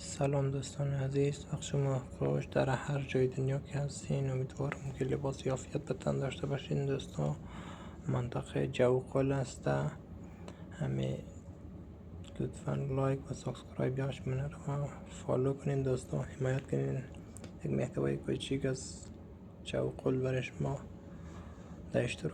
سلام دوستان عزیز، وقت شما خوش. در هر جای دنیا که هستین امیدوارم که لباس عافیت به تن داشته باشین. دوستان منطقه جوقل است، همه لطفا لایک و سابسکرایب یاش من رو فالو کنین دوستان، حمایت کنین. یک محتوای کوچیک از جوقل برای شما در اشتراک.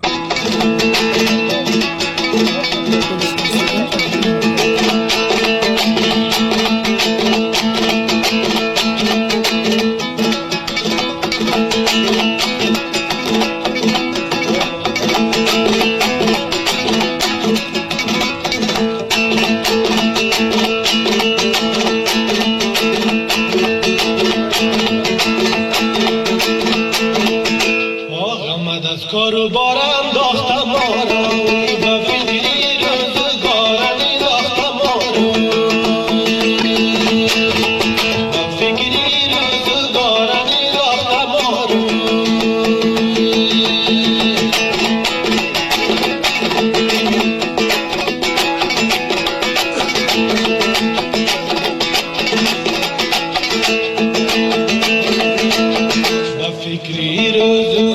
کارو بارم داختم آرو به فکری روزگارم داختم آرو به فکری روزگارم داختم آرو به فکری روزگارم